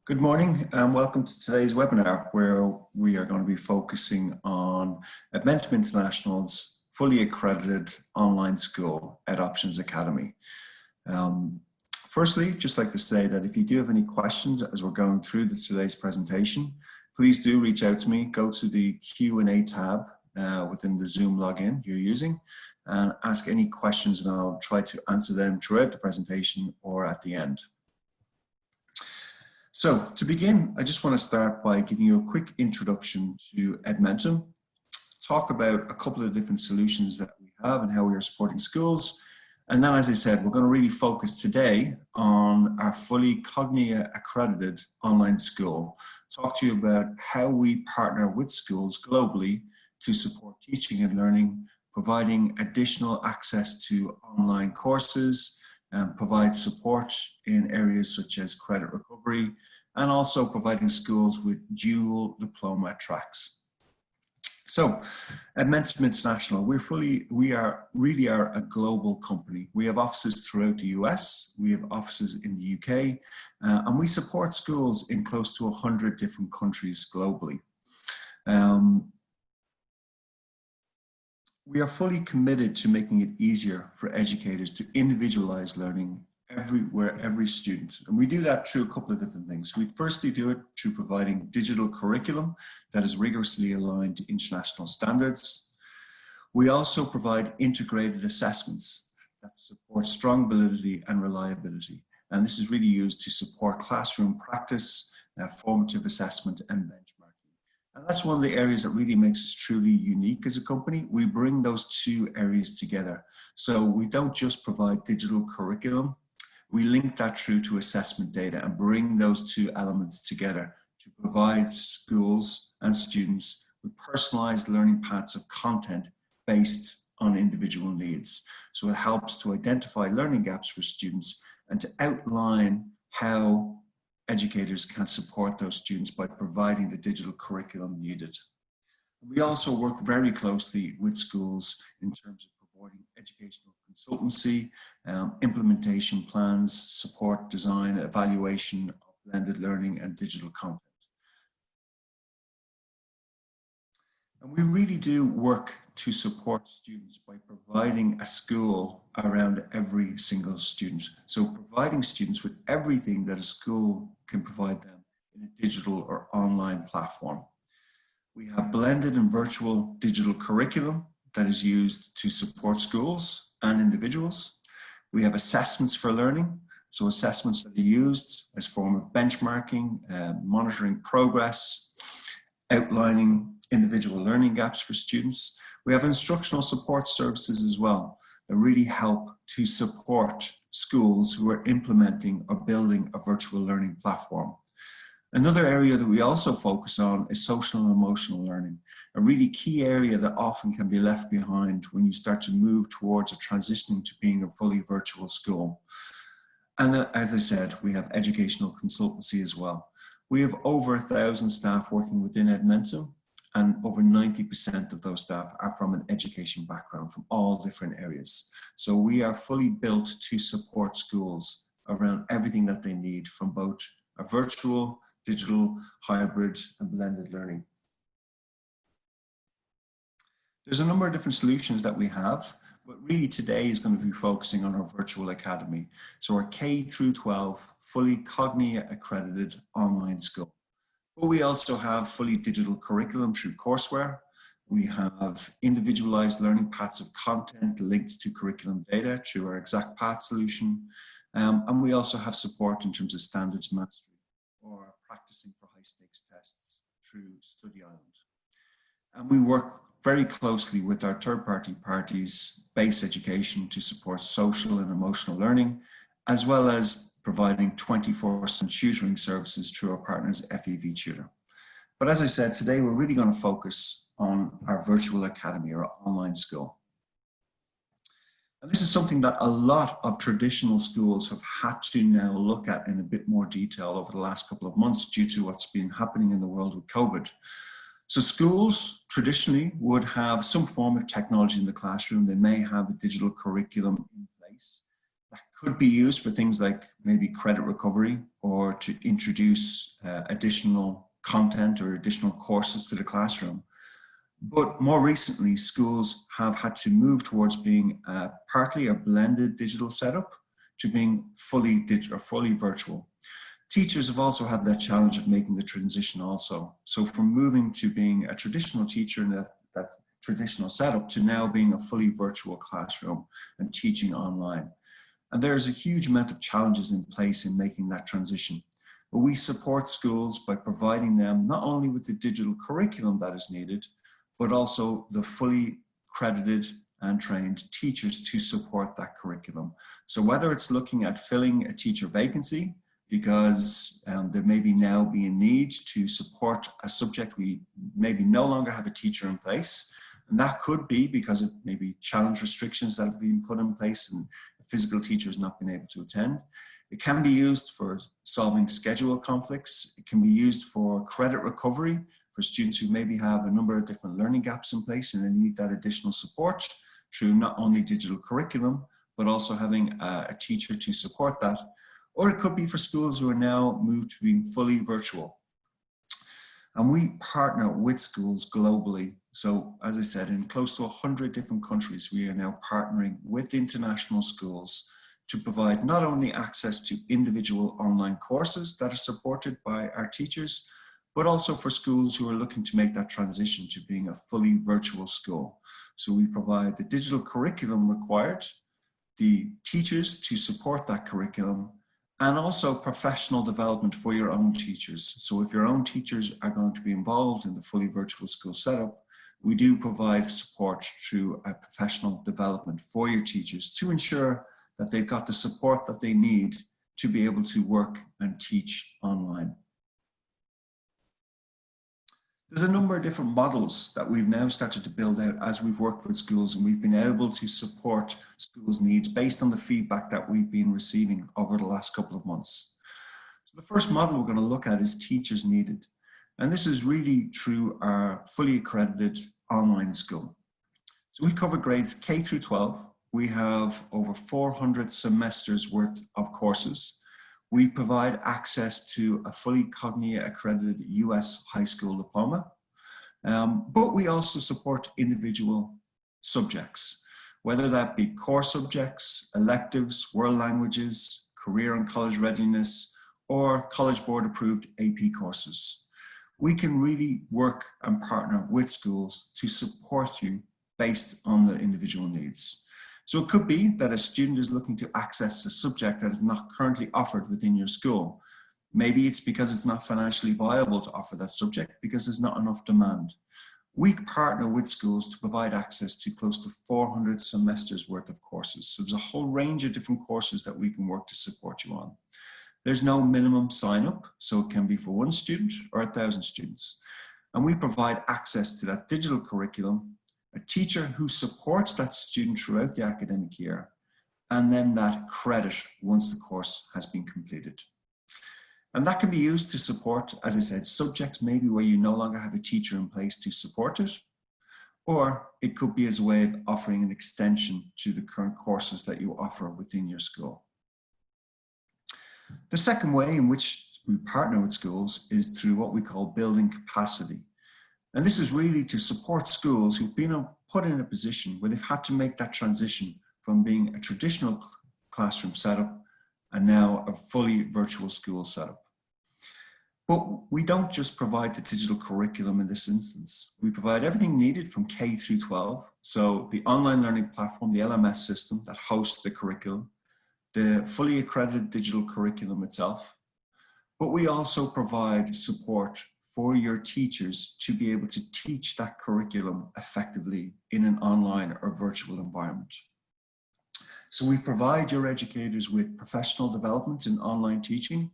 Good morning and welcome to today's webinar where we are going to be focusing on Edmentum International's fully accredited online school, EdOptions Academy. Firstly, just like to say that if you do have any questions as we're going through today's presentation, please do reach out to me. Go to the Q&A tab within the Zoom login you're using and ask any questions, and I'll try to answer them throughout the presentation or at the end. So to begin, I just want to start by giving you a quick introduction to Edmentum, talk about a couple of different solutions that we have and how we are supporting schools. And then, as I said, we're going to really focus today on our fully accredited online school. Talk to you about how we partner with schools globally to support teaching and learning, providing additional access to online courses, and provide support in areas such as credit recovery, and also providing schools with dual diploma tracks. So, Edmentum International, we really are a global company. We have offices throughout the US, we have offices in the UK, and we support schools in close to 100 different countries globally. We are fully committed to making it easier for educators to individualize learning every student. And we do that through a couple of different things. We firstly do it through providing digital curriculum that is rigorously aligned to international standards. We also provide integrated assessments that support strong validity and reliability. And this is really used to support classroom practice, formative assessment, and benchmarking. And that's one of the areas that really makes us truly unique as a company. We bring those two areas together. So we don't just provide digital curriculum, we link that through to assessment data and bring those two elements together to provide schools and students with personalized learning paths of content based on individual needs. So it helps to identify learning gaps for students and to outline how educators can support those students by providing the digital curriculum needed. We also work very closely with schools in terms of providing educational consultancy, implementation plans, support, design, evaluation of blended learning and digital content. And we really do work to support students by providing a school around every single student. So providing students with everything that a school can provide them in a digital or online platform. We have blended and virtual digital curriculum that is used to support schools and individuals. We have assessments for learning. So assessments that are used as a form of benchmarking, monitoring progress, outlining individual learning gaps for students. We have instructional support services as well that really help to support schools who are implementing or building a virtual learning platform. Another area that we also focus on is social and emotional learning, a really key area that often can be left behind when you start to move towards a transitioning to being a fully virtual school. And as I said, we have educational consultancy as well. We have over 1,000 staff working within Edmentum, and over 90% of those staff are from an education background from all different areas. So we are fully built to support schools around everything that they need from both a virtual, digital, hybrid, and blended learning. There's a number of different solutions that we have, but really today is going to be focusing on our virtual academy. So our K through 12 fully accredited online school. But we also have fully digital curriculum through courseware. We have individualized learning paths of content linked to curriculum data through our Exact Path solution. And we also have support in terms of standards mastery or practicing for high stakes tests through Study Island. And we work very closely with our third-party parties, Base Education, to support social and emotional learning, as well as providing 24/7 tutoring services through our partners FEV Tutor. But as I said, today we're really going to focus on our virtual academy, or online school. And this is something that a lot of traditional schools have had to now look at in a bit more detail over the last couple of months due to what's been happening in the world with COVID. So schools traditionally would have some form of technology in the classroom. They may have a digital curriculum in place. That could be used for things like maybe credit recovery or to introduce additional content or additional courses to the classroom. But more recently, schools have had to move towards being partly a blended digital setup to being fully digital or fully virtual. Teachers have also had that challenge of making the transition also. So from moving to being a traditional teacher in that traditional setup to now being a fully virtual classroom and teaching online. And there's a huge amount of challenges in place in making that transition. But we support schools by providing them not only with the digital curriculum that is needed, but also the fully accredited and trained teachers to support that curriculum. So whether it's looking at filling a teacher vacancy, because there may be now be a need to support a subject we maybe no longer have a teacher in place. And that could be because of maybe challenge restrictions that have been put in place and a physical teacher has not been able to attend. It can be used for solving schedule conflicts. It can be used for credit recovery for students who maybe have a number of different learning gaps in place and they need that additional support through not only digital curriculum, but also having a teacher to support that. Or it could be for schools who are now moved to being fully virtual. And we partner with schools globally. So as I said, in close to 100 different countries, we are now partnering with international schools to provide not only access to individual online courses that are supported by our teachers, but also for schools who are looking to make that transition to being a fully virtual school. So we provide the digital curriculum required, the teachers to support that curriculum, and also professional development for your own teachers. So if your own teachers are going to be involved in the fully virtual school setup, we do provide support through a professional development for your teachers to ensure that they've got the support that they need to be able to work and teach online. There's a number of different models that we've now started to build out as we've worked with schools, and we've been able to support schools' needs based on the feedback that we've been receiving over the last couple of months. So the first model we're going to look at is teachers needed. And this is really through our fully accredited online school. So we cover grades K through 12. We have over 400 semesters worth of courses. We provide access to a fully accredited US high school diploma, but we also support individual subjects, whether that be core subjects, electives, world languages, career and college readiness, or College Board approved AP courses. We can really work and partner with schools to support you based on the individual needs. So it could be that a student is looking to access a subject that is not currently offered within your school. Maybe it's because it's not financially viable to offer that subject because there's not enough demand. We partner with schools to provide access to close to 400 semesters worth of courses. So there's a whole range of different courses that we can work to support you on. There's no minimum sign up, so it can be for 1 student or 1,000 students. And we provide access to that digital curriculum, a teacher who supports that student throughout the academic year, and then that credit once the course has been completed. And that can be used to support, as I said, subjects maybe where you no longer have a teacher in place to support it, or it could be as a way of offering an extension to the current courses that you offer within your school. The second way in which we partner with schools is through what we call building capacity. And this is really to support schools who've been put in a position where they've had to make that transition from being a traditional classroom setup and now a fully virtual school setup. But we don't just provide the digital curriculum in this instance. We provide everything needed from K through 12. So the online learning platform, the LMS system that hosts the curriculum, the fully accredited digital curriculum itself. But we also provide support for your teachers to be able to teach that curriculum effectively in an online or virtual environment. So we provide your educators with professional development in online teaching.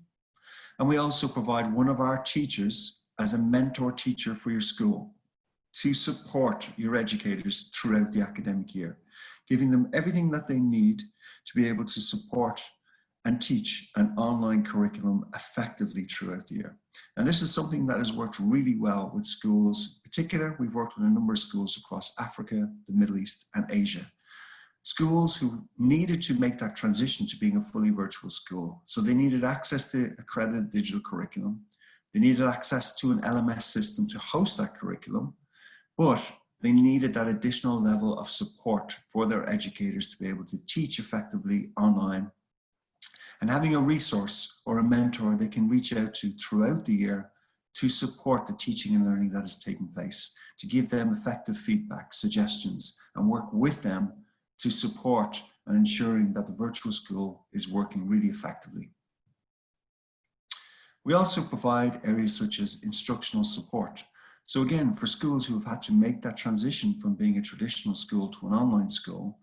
And we also provide one of our teachers as a mentor teacher for your school to support your educators throughout the academic year, giving them everything that they need to be able to support and teach an online curriculum effectively throughout the year. And this is something that has worked really well with schools. In particular, we've worked with a number of schools across Africa, the Middle East, and Asia. schools who needed to make that transition to being a fully virtual school. So they needed access to accredited digital curriculum. They needed access to an LMS system to host that curriculum, but they needed that additional level of support for their educators to be able to teach effectively online. And having a resource or a mentor they can reach out to throughout the year to support the teaching and learning that is taking place, to give them effective feedback, suggestions, and work with them to support and ensuring that the virtual school is working really effectively. We also provide areas such as instructional support. So again, for schools who have had to make that transition from being a traditional school to an online school,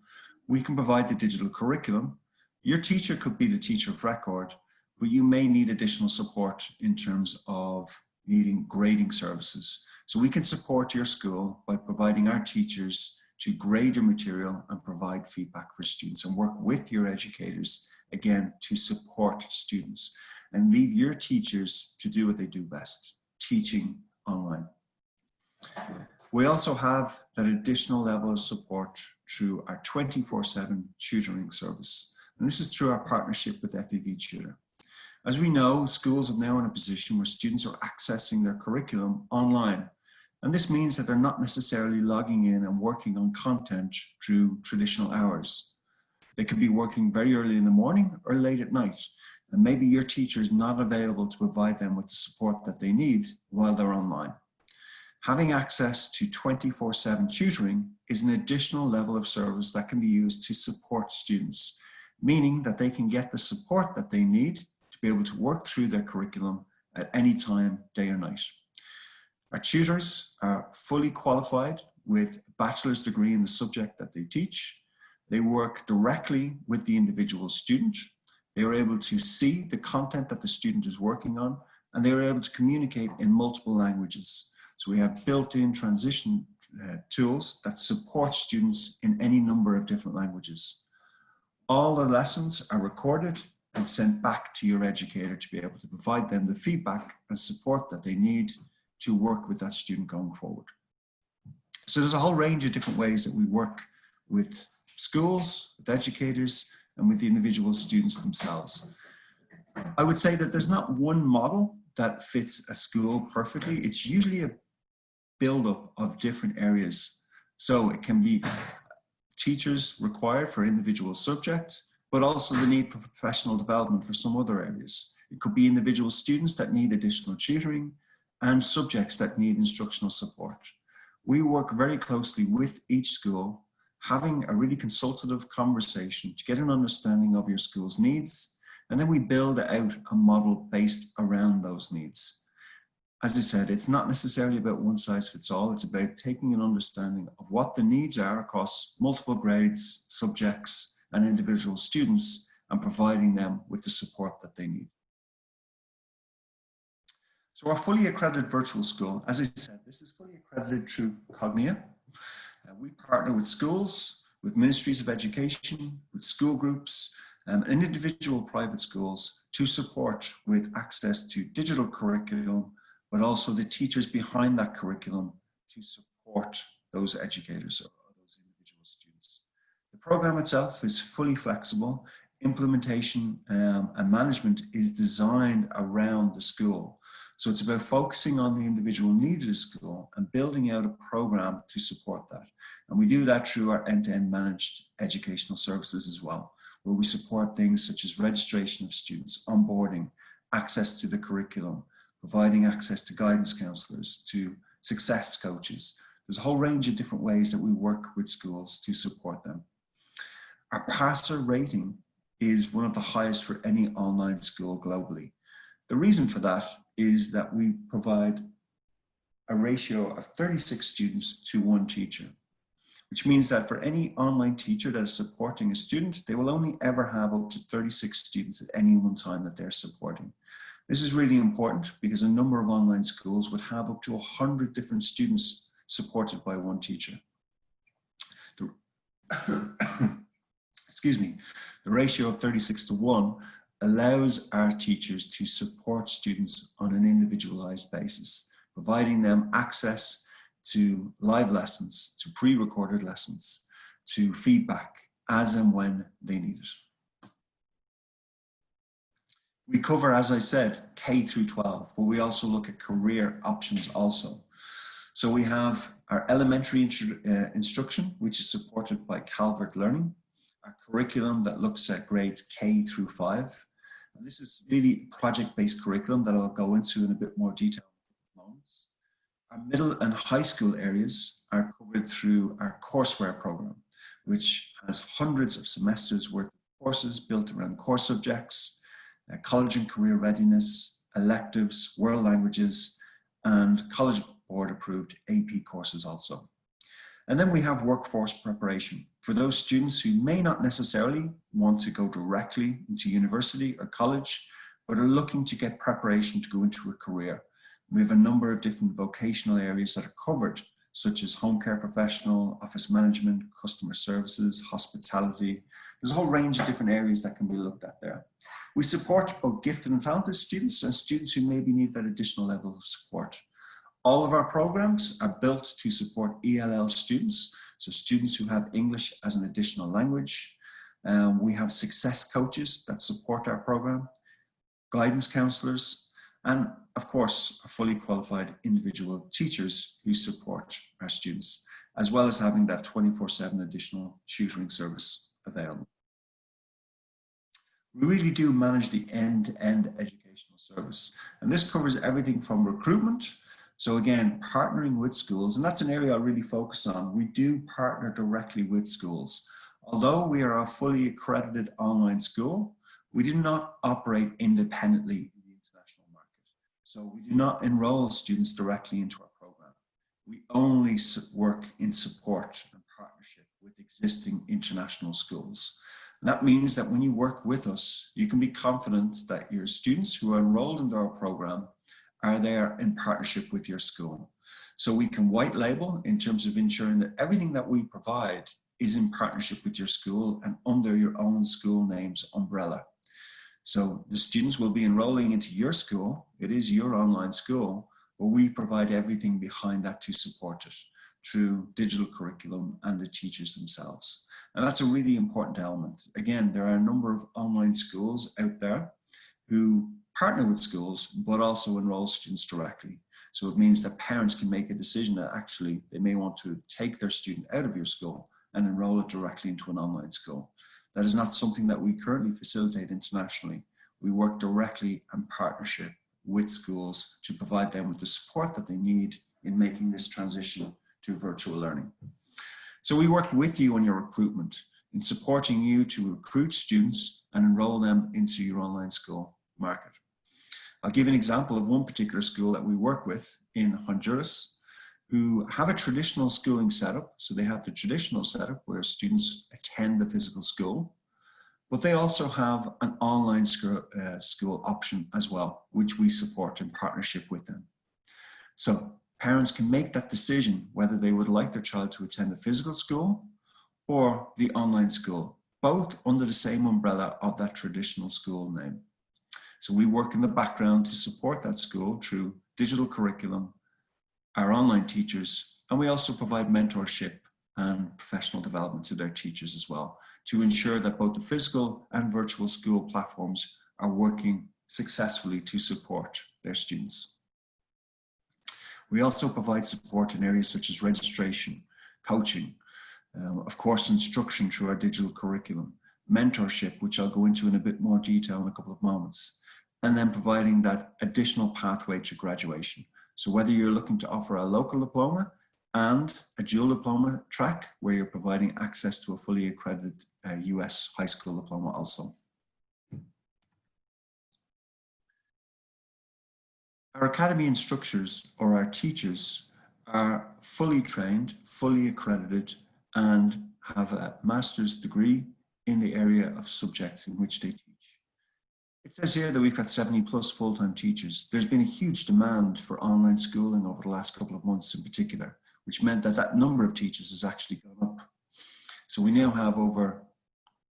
we can provide the digital curriculum. Your teacher could be the teacher of record, but you may need additional support in terms of needing grading services. So we can support your school by providing our teachers to grade your material and provide feedback for students, and work with your educators, again, to support students, and leave your teachers to do what they do best, teaching online. We also have that additional level of support through our 24/7 tutoring service. And this is through our partnership with FEV Tutor. As we know, schools are now in a position where students are accessing their curriculum online. And this means that they're not necessarily logging in and working on content through traditional hours. They could be working very early in the morning or late at night. And maybe your teacher is not available to provide them with the support that they need while they're online. Having access to 24/7 tutoring is an additional level of service that can be used to support students, meaning that they can get the support that they need to be able to work through their curriculum at any time, day or night. Our tutors are fully qualified with a bachelor's degree in the subject that they teach. They work directly with the individual student. They are able to see the content that the student is working on, and they are able to communicate in multiple languages. So we have built-in transition tools that support students in any number of different languages. All the lessons are recorded and sent back to your educator to be able to provide them the feedback and support that they need to work with that student going forward. So there's a whole range of different ways that we work with schools, with educators, and with the individual students themselves. I would say that there's not one model that fits a school perfectly. It's usually a build-up of different areas. So it can be teachers required for individual subjects, but also the need for professional development for some other areas. It could be individual students that need additional tutoring and subjects that need instructional support. We work very closely with each school, having a really consultative conversation to get an understanding of your school's needs, and then we build out a model based around those needs. As I said, it's not necessarily about one size fits all. It's about taking an understanding of what the needs are across multiple grades, subjects, and individual students, and providing them with the support that they need. So our fully accredited virtual school, as I said, this is fully accredited through Cognia. We partner with schools, with ministries of education, with school groups, and individual private schools to support with access to digital curriculum, but also the teachers behind that curriculum to support those educators or those individual students. The program itself is fully flexible. Implementation and management is designed around the school. So it's about focusing on the individual need of the school and building out a program to support that. And we do that through our end-to-end managed educational services as well, where we support things such as registration of students, onboarding, access to the curriculum, providing access to guidance counselors, to success coaches. There's a whole range of different ways that we work with schools to support them. Our passer rating is one of the highest for any online school globally. The reason for that is that we provide a ratio of 36 students to one teacher, which means that for any online teacher that is supporting a student, they will only ever have up to 36 students at any one time that they're supporting. This is really important because a number of online schools would have up to 100 different students supported by one teacher. Excuse me, the ratio of 36 to 1 allows our teachers to support students on an individualized basis, providing them access to live lessons, to pre-recorded lessons, to feedback, as and when they need it. We cover, as I said, K through 12, but we also look at career options also. So we have our elementary instruction, which is supported by Calvert Learning, our curriculum that looks at grades K through 5. And this is really project-based curriculum that I'll go into in a bit more detail in moments. Our middle and high school areas are covered through our courseware program, which has hundreds of semesters worth of courses built around core subjects, college and career readiness, electives, world languages, and college board approved AP courses also. And then we have workforce preparation for those students who may not necessarily want to go directly into university or college, but are looking to get preparation to go into a career. We have a number of different vocational areas that are covered, such as home care professional, office management, customer services, hospitality. There's a whole range of different areas that can be looked at there. We support both gifted and talented students and students who maybe need that additional level of support. All of our programs are built to support ELL students, so students who have English as an additional language. We have success coaches that support our program, guidance counselors, and of course, fully qualified individual teachers who support our students, as well as having that 24/7 additional tutoring service available. We really do manage the end-to-end educational service, and this covers everything from recruitment. So again, partnering with schools, and that's an area I really focus on. We do partner directly with schools. Although we are a fully accredited online school, we do not operate independently in the international market. So we do not enroll students directly into our program. We only work in support and partnership with existing international schools. And that means that when you work with us, you can be confident that your students who are enrolled into our program are there in partnership with your school. So we can white label in terms of ensuring that everything that we provide is in partnership with your school and under your own school name's umbrella. So the students will be enrolling into your school. It is your online school, but we provide everything behind that to support it through digital curriculum and the teachers themselves. And that's a really important element. Again, there are a number of online schools out there who partner with schools, but also enroll students directly. So it means that parents can make a decision that actually they may want to take their student out of your school and enroll it directly into an online school. That is not something that we currently facilitate internationally. We work directly in partnership with schools to provide them with the support that they need in making this transition to virtual learning. So we work with you on your recruitment, in supporting you to recruit students and enroll them into your online school market. I'll give an example of one particular school that we work with in Honduras, who have a traditional schooling setup. So they have the traditional setup where students attend the physical school, but they also have an online school option as well, which we support in partnership with them. So parents can make that decision whether they would like their child to attend the physical school or the online school, both under the same umbrella of that traditional school name. So we work in the background to support that school through digital curriculum, our online teachers, and we also provide mentorship and professional development to their teachers as well, to ensure that both the physical and virtual school platforms are working successfully to support their students. We also provide support in areas such as registration, coaching, of course, instruction through our digital curriculum, mentorship, which I'll go into in a bit more detail in a couple of moments, and then providing that additional pathway to graduation. So whether you're looking to offer a local diploma and a dual diploma track where you're providing access to a fully accredited US high school diploma also. Our academy instructors or our teachers are fully trained, fully accredited, and have a master's degree in the area of subjects in which they teach. It says here that we've got 70+ full-time teachers. There's been a huge demand for online schooling over the last couple of months in particular, which meant that that number of teachers has actually gone up. So we now have over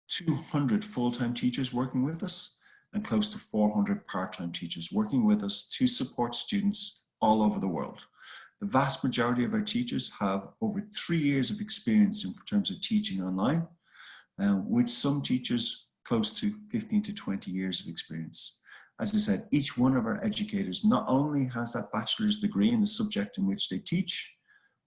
200 full-time teachers working with us and close to 400 part-time teachers working with us to support students all over the world. The vast majority of our teachers have over 3 years of experience in terms of teaching online, with some teachers close to 15 to 20 years of experience. As I said, each one of our educators not only has that bachelor's degree in the subject in which they teach,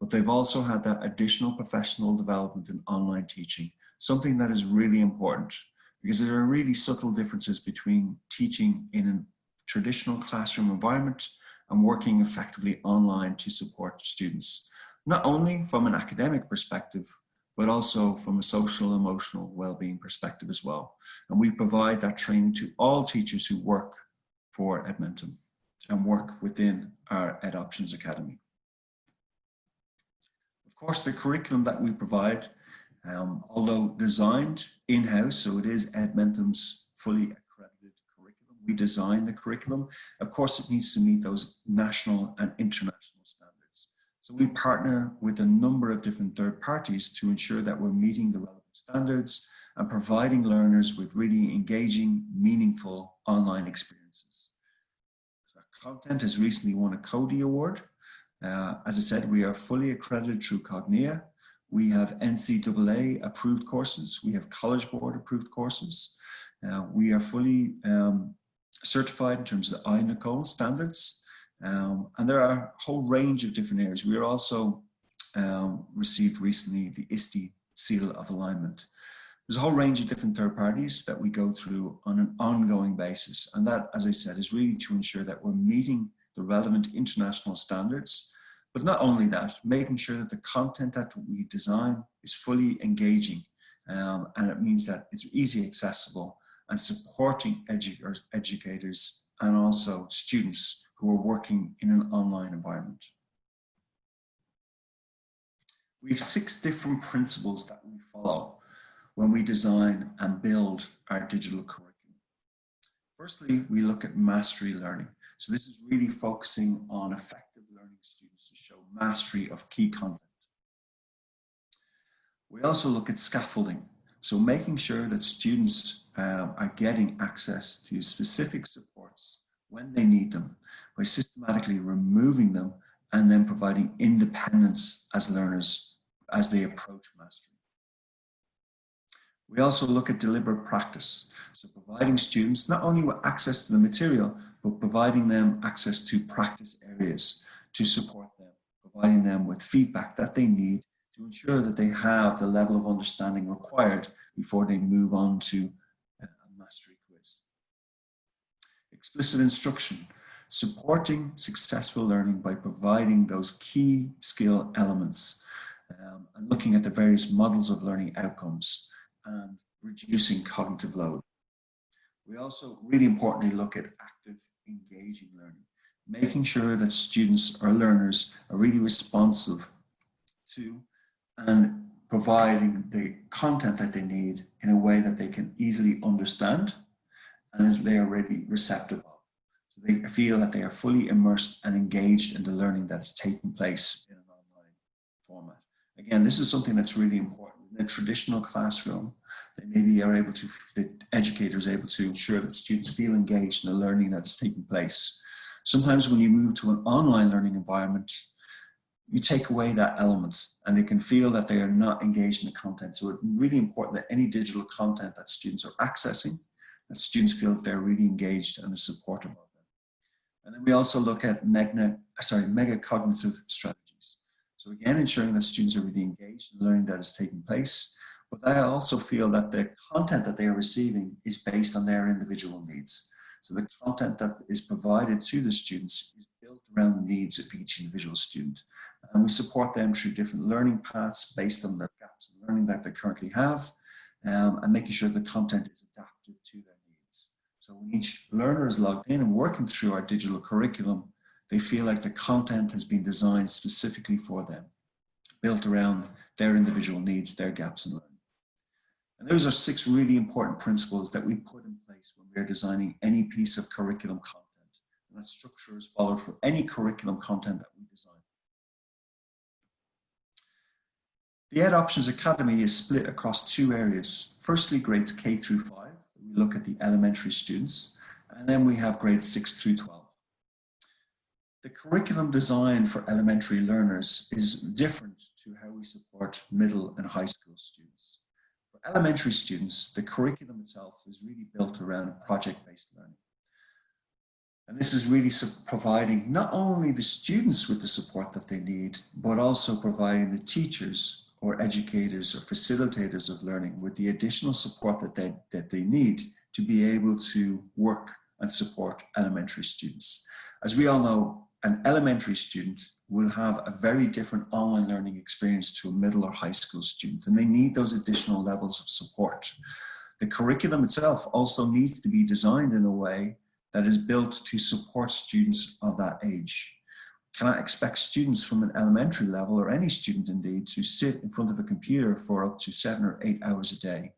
but they've also had that additional professional development in online teaching, something that is really important because there are really subtle differences between teaching in a traditional classroom environment and working effectively online to support students, not only from an academic perspective, but also from a social, emotional well-being perspective as well. And we provide that training to all teachers who work for Edmentum and work within our EdOptions Academy. Of course, the curriculum that we provide, although designed in-house, so it is Edmentum's fully accredited curriculum. We design the curriculum. Of course, it needs to meet those national and international standards. So we partner with a number of different third parties to ensure that we're meeting the relevant standards and providing learners with really engaging, meaningful online experiences. So our content has recently won a CODI award. As I said, we are fully accredited through Cognia. We have NCAA approved courses. We have College Board approved courses. We are fully certified in terms of the INACOL standards. And there are a whole range of different areas. We are also received recently the ISTE Seal of Alignment. There's a whole range of different third parties that we go through on an ongoing basis. And that, as I said, is really to ensure that we're meeting the relevant international standards, but not only that, making sure that the content that we design is fully engaging, and it means that it's easy accessible and supporting educators and also students who are working in an online environment. We have 6 different principles that we follow when we design and build our digital curriculum. Firstly, we look at mastery learning. So this is really focusing on effective learning students to show mastery of key content. We also look at scaffolding. So making sure that students are getting access to specific supports when they need them by systematically removing them and then providing independence as learners as they approach mastery. We also look at deliberate practice. So providing students not only with access to the material, but providing them access to practice areas to support them, providing them with feedback that they need to ensure that they have the level of understanding required before they move on to a mastery quiz. Explicit instruction, supporting successful learning by providing those key skill elements and looking at the various models of learning outcomes and reducing cognitive load. We also really importantly look at active engaging learning, making sure that students or learners are really responsive to and providing the content that they need in a way that they can easily understand and as they are really receptive of. So they feel that they are fully immersed and engaged in the learning that is taking place in an online format. Again, this is something that's really important. In a traditional classroom, they maybe are able to, the educator is able to ensure that students feel engaged in the learning that is taking place. Sometimes when you move to an online learning environment, you take away that element and they can feel that they are not engaged in the content. So it's really important that any digital content that students are accessing, that students feel that they're really engaged and are supportive of them. And then we also look at mega cognitive strategies. So again, ensuring that students are really engaged in the learning that is taking place, but I also feel that the content that they are receiving is based on their individual needs. So the content that is provided to the students is built around the needs of each individual student. And we support them through different learning paths based on their gaps in learning that they currently have, and making sure the content is adaptive to their needs. So when each learner is logged in and working through our digital curriculum, they feel like the content has been designed specifically for them, built around their individual needs, their gaps in learning. And those are 6 really important principles that we put in place when we're designing any piece of curriculum content. And that structure is followed for any curriculum content that we design. The EdOptions Academy is split across 2 areas. Firstly, grades K through 5. We look at the elementary students, and then we have grades 6 through 12. The curriculum design for elementary learners is different to how we support middle and high school students. For elementary students, the curriculum itself is really built around project-based learning. And this is really providing not only the students with the support that they need, but also providing the teachers or educators or facilitators of learning with the additional support that they need to be able to work and support elementary students. As we all know, an elementary student will have a very different online learning experience to a middle or high school student, and they need those additional levels of support. The curriculum itself also needs to be designed in a way that is built to support students of that age. Cannot expect students from an elementary level, or any student indeed, to sit in front of a computer for up to 7 or 8 hours a day.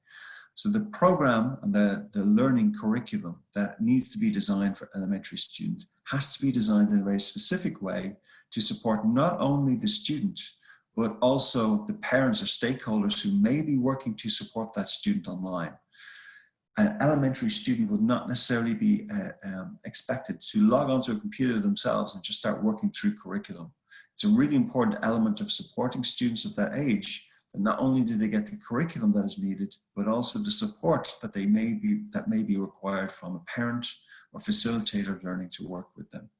So the program and the learning curriculum that needs to be designed for elementary students has to be designed in a very specific way to support not only the student, but also the parents or stakeholders who may be working to support that student online. An elementary student would not necessarily be expected to log onto a computer themselves and just start working through curriculum. It's a really important element of supporting students of that age, that not only do they get the curriculum that is needed, but also the support that may be required from a parent or facilitator of learning to work with them.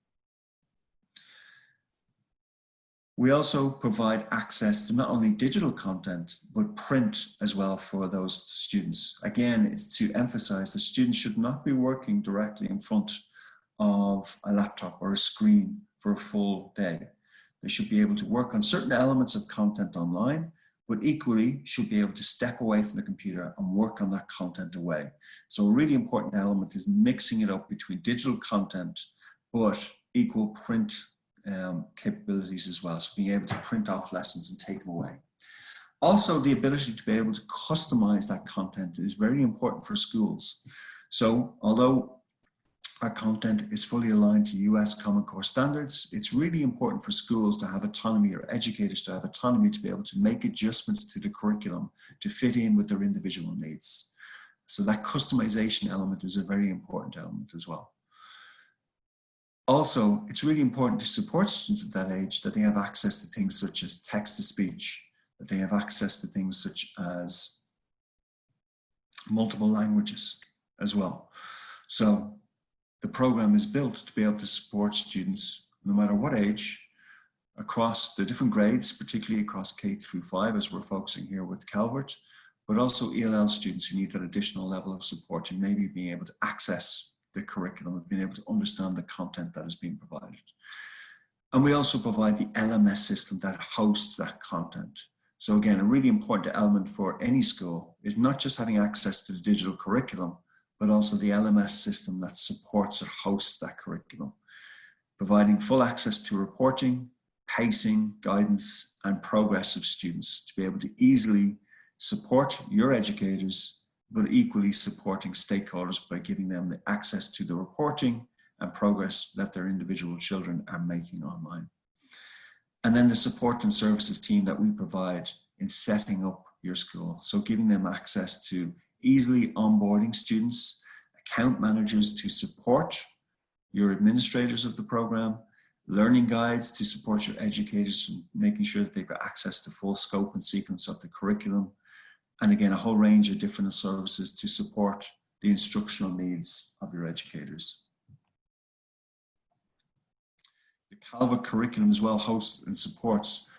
We also provide access to not only digital content, but print as well for those students. Again, it's to emphasize that students should not be working directly in front of a laptop or a screen for a full day. They should be able to work on certain elements of content online, but equally should be able to step away from the computer and work on that content away. So a really important element is mixing it up between digital content, but equal print capabilities as well. So being able to print off lessons and take them away. Also, the ability to be able to customize that content is very important for schools. So although our content is fully aligned to US Common Core standards, it's really important for schools to have autonomy, or educators to have autonomy, to be able to make adjustments to the curriculum to fit in with their individual needs. So that customization element is a very important element as well. Also, it's really important to support students at that age that they have access to things such as text-to-speech, that they have access to things such as multiple languages as well. So the program is built to be able to support students, no matter what age, across the different grades, particularly across K through 5, as we're focusing here with Calvert, but also ELL students who need that additional level of support and maybe being able to access the curriculum and being able to understand the content that is being provided. And we also provide the LMS system that hosts that content. So again, a really important element for any school is not just having access to the digital curriculum, but also the LMS system that supports or hosts that curriculum, providing full access to reporting, pacing, guidance, and progress of students to be able to easily support your educators, but equally supporting stakeholders by giving them the access to the reporting and progress that their individual children are making online. And then the support and services team that we provide in setting up your school. So giving them access to easily onboarding students, account managers to support your administrators of the program, learning guides to support your educators, making sure that they've got access to full scope and sequence of the curriculum. And again, a whole range of different services to support the instructional needs of your educators. The Calvert curriculum as well hosts and supports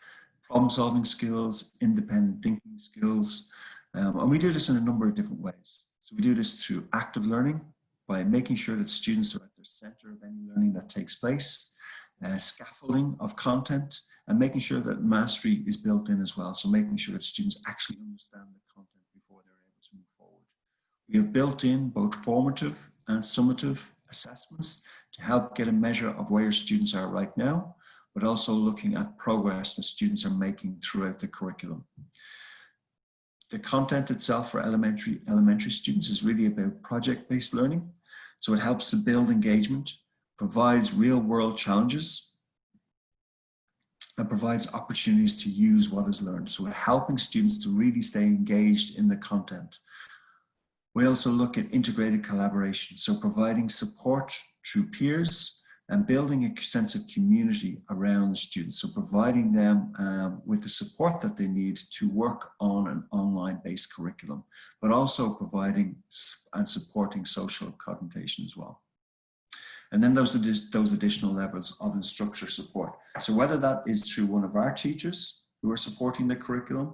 problem-solving skills, independent thinking skills, and we do this in a number of different ways. So we do this through active learning, by making sure that students are at the center of any learning that takes place, scaffolding of content, and making sure that mastery is built in as well. So making sure that students actually understand the content before they're able to move forward. We have built in both formative and summative assessments to help get a measure of where students are right now, but also looking at progress that students are making throughout the curriculum. The content itself for elementary students is really about project-based learning. So it helps to build engagement, provides real-world challenges, and provides opportunities to use what is learned. So we're helping students to really stay engaged in the content. We also look at integrated collaboration, so providing support through peers, and building a sense of community around the students. So providing them with the support that they need to work on an online-based curriculum, but also providing and supporting social cognition as well. And then those additional levels of instructor support. So whether that is through one of our teachers who are supporting the curriculum,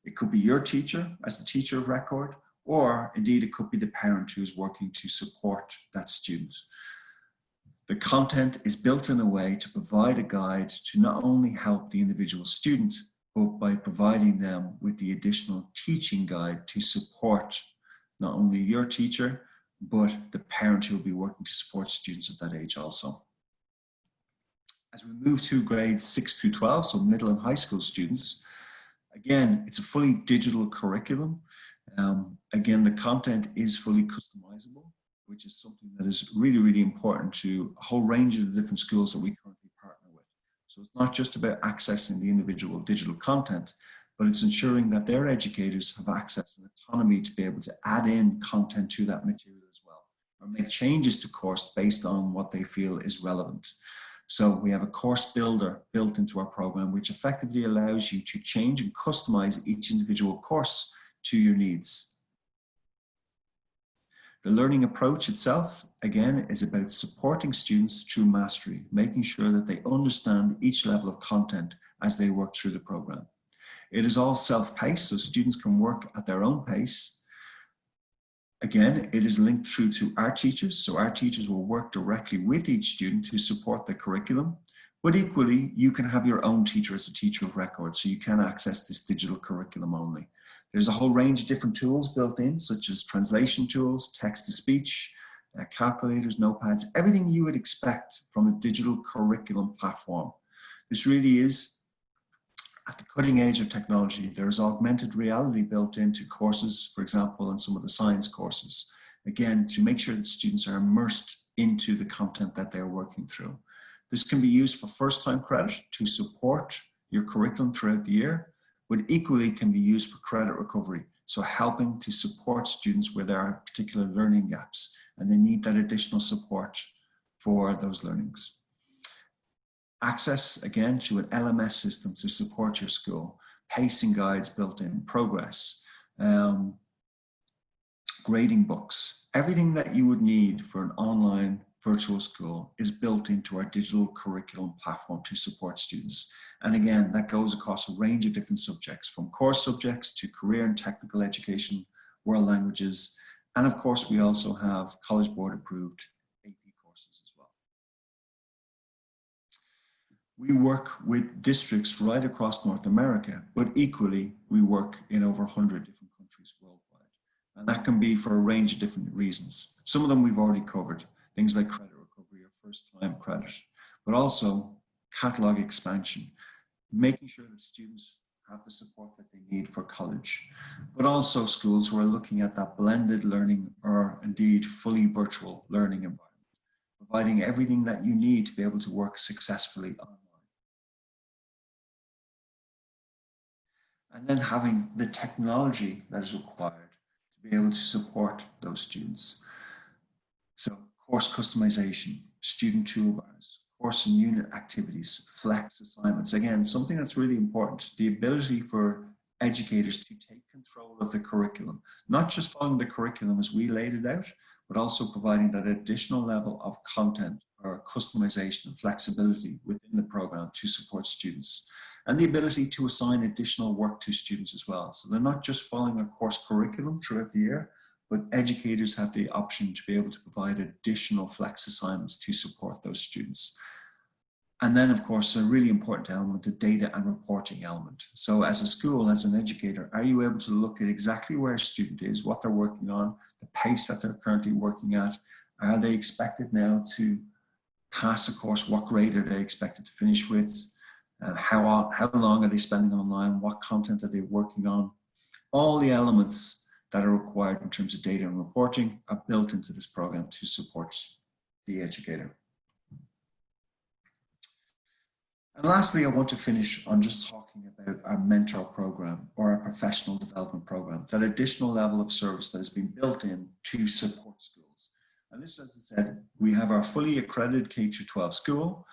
it could be your teacher as the teacher of record, or indeed it could be the parent who is working to support that student. The content is built in a way to provide a guide to not only help the individual student, but by providing them with the additional teaching guide to support not only your teacher, but the parent who will be working to support students of that age also. As we move to grades 6 through 12, so middle and high school students, again, it's a fully digital curriculum. Again, the content is fully customizable, which is something that is really, really important to a whole range of the different schools that we currently partner with. So it's not just about accessing the individual digital content, but it's ensuring that their educators have access and autonomy to be able to add in content to that material as well, or make changes to course based on what they feel is relevant. So we have a course builder built into our program, which effectively allows you to change and customize each individual course to your needs. The learning approach itself, again, is about supporting students through mastery, making sure that they understand each level of content as they work through the program. It is all self-paced, so students can work at their own pace. Again, it is linked through to our teachers, so our teachers will work directly with each student to support the curriculum. But equally, you can have your own teacher as a teacher of record, so you can access this digital curriculum only. There's a whole range of different tools built in, such as translation tools, text-to-speech, calculators, notepads, everything you would expect from a digital curriculum platform. This really is at the cutting edge of technology. There is augmented reality built into courses, for example, in some of the science courses, again, to make sure that students are immersed into the content that they're working through. This can be used for first-time credit to support your curriculum throughout the year, but equally can be used for credit recovery, so helping to support students where there are particular learning gaps and they need that additional support for those learnings. Access, again, to an LMS system to support your school, pacing guides built in, progress, grading books, everything that you would need for an online virtual school is built into our digital curriculum platform to support students. And again, that goes across a range of different subjects, from core subjects to career and technical education, world languages, and of course we also have College Board approved AP courses as well. We work with districts right across North America, but equally we work in over 100 different countries worldwide. And that can be for a range of different reasons. Some of them we've already covered, things like credit recovery or first-time credit, but also catalog expansion, making sure that students have the support that they need for college, but also schools who are looking at that blended learning or indeed fully virtual learning environment, providing everything that you need to be able to work successfully online. And then having the technology that is required to be able to support those students. So course customization, student toolbars, course and unit activities, flex assignments. Again, something that's really important, the ability for educators to take control of the curriculum, not just following the curriculum as we laid it out, but also providing that additional level of content or customization and flexibility within the program to support students. And the ability to assign additional work to students as well. So they're not just following a course curriculum throughout the year, but educators have the option to be able to provide additional flex assignments to support those students. And then, of course, a really important element, the data and reporting element. So as a school, as an educator, are you able to look at exactly where a student is, what they're working on, the pace that they're currently working at? Are they expected now to pass a course? What grade are they expected to finish with? How long are they spending online? What content are they working on? All the elements that are required in terms of data and reporting are built into this program to support the educator. And lastly, I want to finish on just talking about our mentor program or our professional development program, that additional level of service that has been built in to support schools. And this, as I said, we have our fully accredited K through 12 school,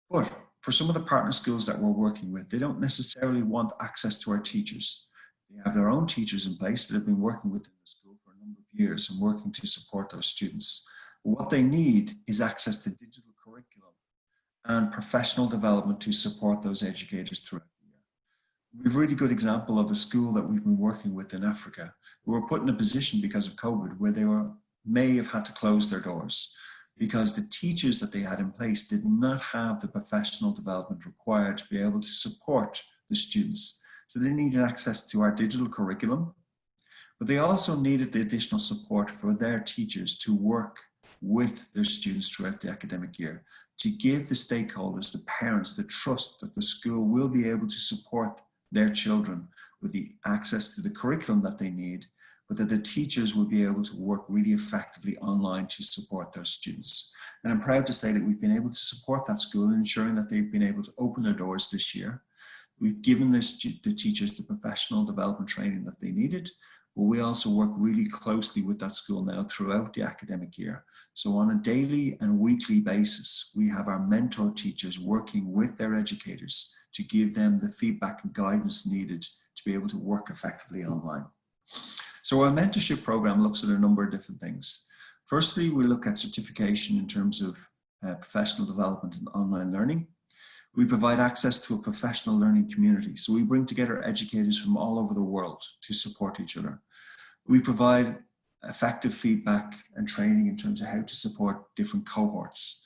but for some of the partner schools that we're working with, they don't necessarily want access to our teachers. They have their own teachers in place that have been working within the school for a number of years and working to support those students. But what they need is access to digital curriculum and professional development to support those educators throughout the year. We have a really good example of a school that we've been working with in Africa who were put in a position because of COVID where they may have had to close their doors because the teachers that they had in place did not have the professional development required to be able to support the students. So they needed access to our digital curriculum, but they also needed the additional support for their teachers to work with their students throughout the academic year, to give the stakeholders, the parents, the trust that the school will be able to support their children with the access to the curriculum that they need, but that the teachers will be able to work really effectively online to support their students. And I'm proud to say that we've been able to support that school in ensuring that they've been able to open their doors this year. We've given the teachers the professional development training that they needed, but we also work really closely with that school now throughout the academic year. So on a daily and weekly basis, we have our mentor teachers working with their educators to give them the feedback and guidance needed to be able to work effectively online. So our mentorship program looks at a number of different things. Firstly, we look at certification in terms of professional development and online learning. We provide access to a professional learning community. So we bring together educators from all over the world to support each other. We provide effective feedback and training in terms of how to support different cohorts.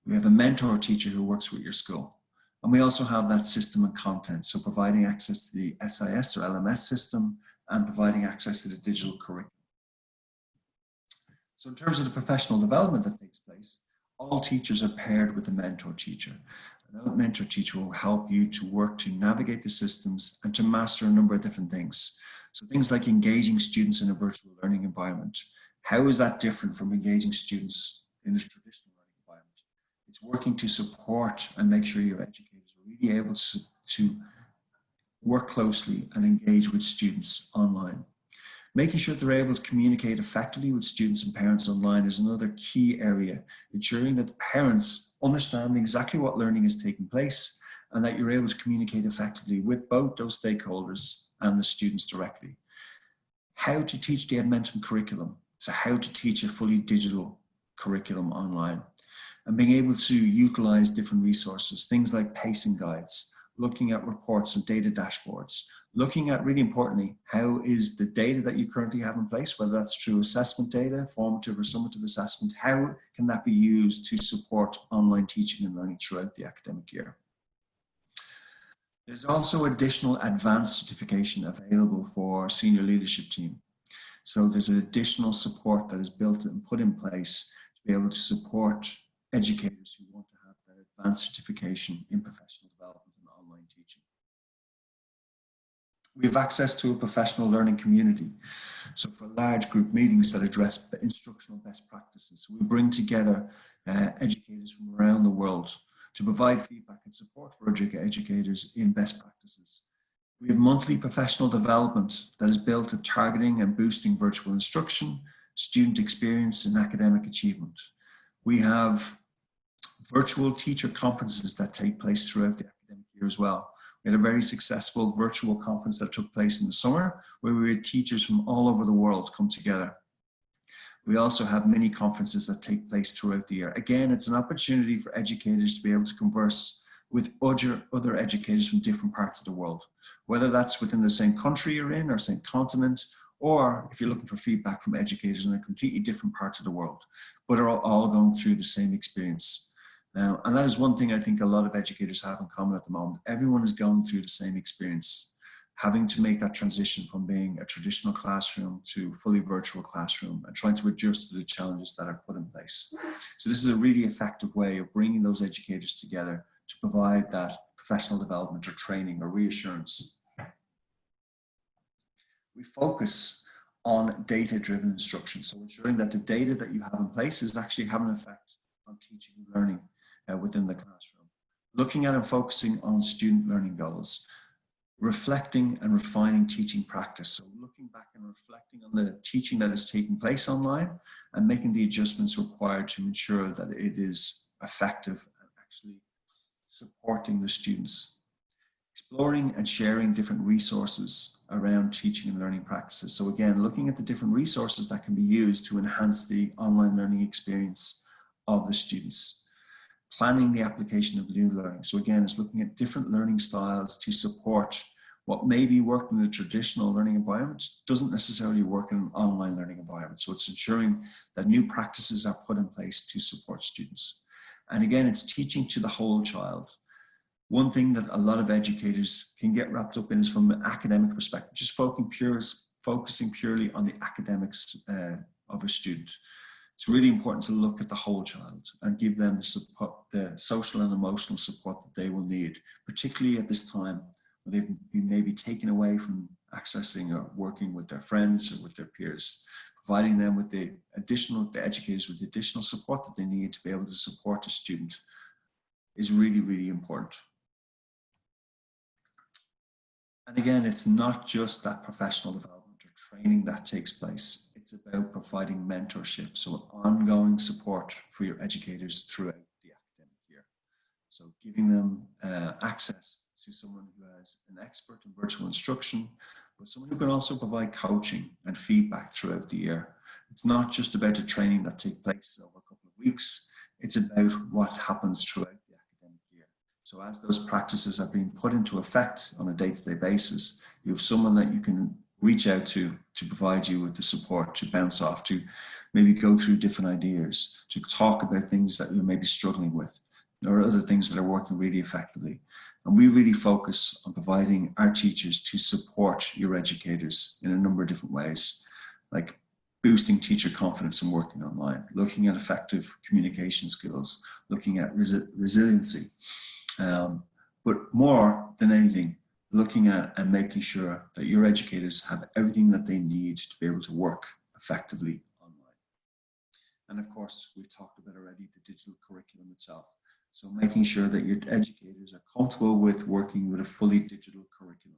We have a mentor teacher who works with your school. And we also have that system and content. So providing access to the SIS or LMS system and providing access to the digital curriculum. So in terms of the professional development that takes place, all teachers are paired with a mentor teacher. And that mentor teacher will help you to work to navigate the systems and to master a number of different things. So things like engaging students in a virtual learning environment. How is that different from engaging students in a traditional learning environment? It's working to support and make sure your educators are really able to work closely and engage with students online. Making sure they're able to communicate effectively with students and parents online is another key area, ensuring that parents understand exactly what learning is taking place and that you're able to communicate effectively with both those stakeholders and the students directly. How to teach the Edmentum curriculum, so how to teach a fully digital curriculum online, and being able to utilize different resources, things like pacing guides, looking at reports and data dashboards, looking at, really importantly, how is the data that you currently have in place, whether that's through assessment data, formative or summative assessment, how can that be used to support online teaching and learning throughout the academic year? There's also additional advanced certification available for our senior leadership team. So there's an additional support that is built and put in place to be able to support educators who want to have that advanced certification in professional development and online teaching. We have access to a professional learning community. So for large group meetings that address instructional best practices, we bring together educators from around the world to provide feedback and support for educators in best practices. We have monthly professional development that is built at targeting and boosting virtual instruction, student experience and academic achievement. We have virtual teacher conferences that take place throughout the academic year as well. We had a very successful virtual conference that took place in the summer where we had teachers from all over the world come together. We also have mini conferences that take place throughout the year. Again, it's an opportunity for educators to be able to converse with other educators from different parts of the world, whether that's within the same country you're in or same continent, or if you're looking for feedback from educators in a completely different part of the world, but are all going through the same experience. And that is one thing I think a lot of educators have in common at the moment. Everyone is going through the same experience, having to make that transition from being a traditional classroom to fully virtual classroom and trying to adjust to the challenges that are put in place. So this is a really effective way of bringing those educators together to provide that professional development or training or reassurance. We focus on data-driven instruction, so ensuring that the data that you have in place is actually having an effect on teaching and learning within the classroom. Looking at and focusing on student learning goals, reflecting and refining teaching practice. So looking back and reflecting on the teaching that is taking place online and making the adjustments required to ensure that it is effective and actually supporting the students. Exploring and sharing different resources around teaching and learning practices. So again, looking at the different resources that can be used to enhance the online learning experience of the students. Planning the application of the new learning. So again, it's looking at different learning styles to support what maybe worked in a traditional learning environment doesn't necessarily work in an online learning environment. So it's ensuring that new practices are put in place to support students. And again, it's teaching to the whole child. One thing that a lot of educators can get wrapped up in is from an academic perspective, just focusing purely on the academics of a student. It's really important to look at the whole child and give them the support, the social and emotional support that they will need, particularly at this time when they've been maybe taken away from accessing or working with their friends or with their peers. Providing them with the educators with the additional support that they need to be able to support a student is really, really important. And again, it's not just that professional development or training that takes place. It's about providing mentorship, so ongoing support for your educators throughout the academic year. So giving them access to someone who has an expert in virtual instruction, but someone who can also provide coaching and feedback throughout the year. It's not just about the training that takes place over a couple of weeks. It's about what happens throughout the academic year. So as those practices are being put into effect on a day-to-day basis, you have someone that you can reach out to provide you with the support to bounce off, to maybe go through different ideas, to talk about things that you're maybe struggling with, or other things that are working really effectively. And we really focus on providing our teachers to support your educators in a number of different ways, like boosting teacher confidence in working online, looking at effective communication skills, looking at resiliency, but more than anything, looking at and making sure that your educators have everything that they need to be able to work effectively online. And of course, we've talked about already the digital curriculum itself. So making sure that your educators are comfortable with working with a fully digital curriculum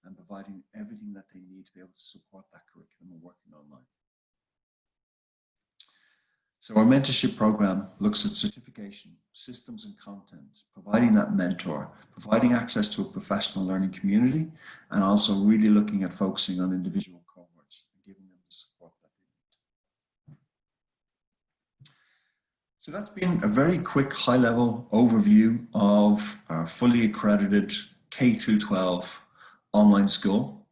and providing everything that they need to be able to support that curriculum and working online. So our mentorship program looks at certification, systems and content, providing that mentor, providing access to a professional learning community, and also really looking at focusing on individual cohorts and giving them the support that they need. So that's been a very quick high-level overview of our fully accredited K through 12 online school.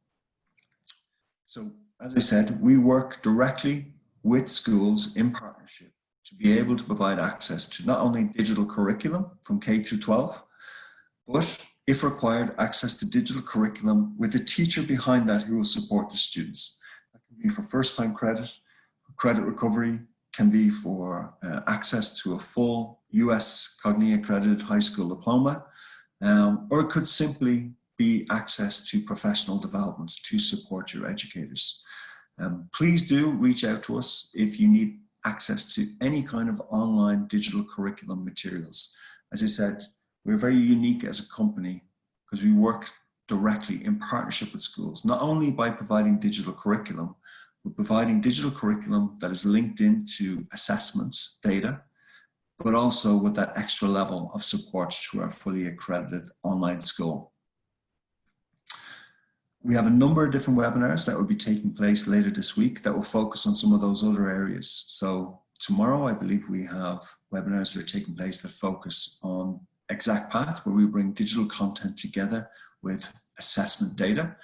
So as I said, we work directly with schools in partnership to be able to provide access to not only digital curriculum from K through 12, but if required, access to digital curriculum with a teacher behind that who will support the students. That can be for first-time credit recovery, can be for access to a full US Cogni accredited high school diploma, or it could simply be access to professional development to support your educators. Please do reach out to us if you need access to any kind of online digital curriculum materials. As I said, we're very unique as a company because we work directly in partnership with schools, not only by providing digital curriculum, but providing digital curriculum that is linked into assessment data, but also with that extra level of support through our fully accredited online school. We have a number of different webinars that will be taking place later this week that will focus on some of those other areas. So tomorrow, I believe we have webinars that are taking place that focus on Exact Path, where we bring digital content together with assessment data.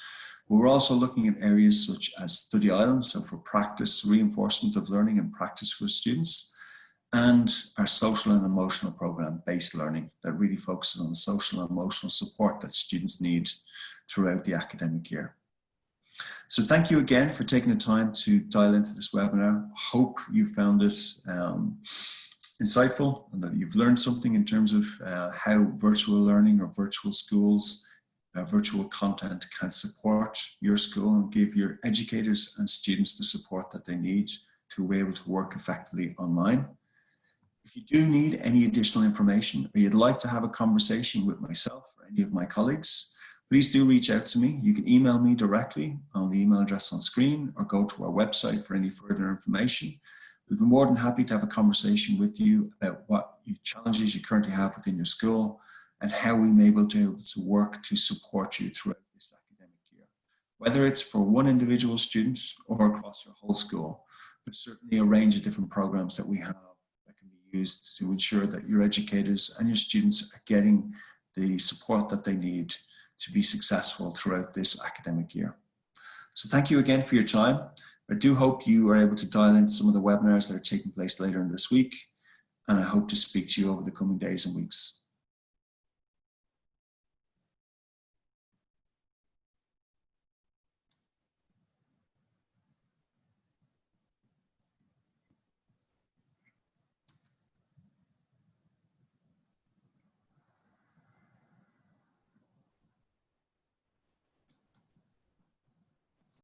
We're also looking at areas such as Study Island, so for practice, reinforcement of learning and practice for students, and our social and emotional program, Based Learning, that really focuses on the social and emotional support that students need throughout the academic year. So thank you again for taking the time to dial into this webinar. Hope you found it insightful and that you've learned something in terms of how virtual learning or virtual schools, virtual content can support your school and give your educators and students the support that they need to be able to work effectively online. If you do need any additional information or you'd like to have a conversation with myself or any of my colleagues, please do reach out to me. You can email me directly on the email address on screen or go to our website for any further information. We'd be more than happy to have a conversation with you about what challenges you currently have within your school and how we may be able to work to support you throughout this academic year. Whether it's for one individual student or across your whole school, there's certainly a range of different programs that we have that can be used to ensure that your educators and your students are getting the support that they need to be successful throughout this academic year. So thank you again for your time. I do hope you are able to dial in some of the webinars that are taking place later in this week, and I hope to speak to you over the coming days and weeks.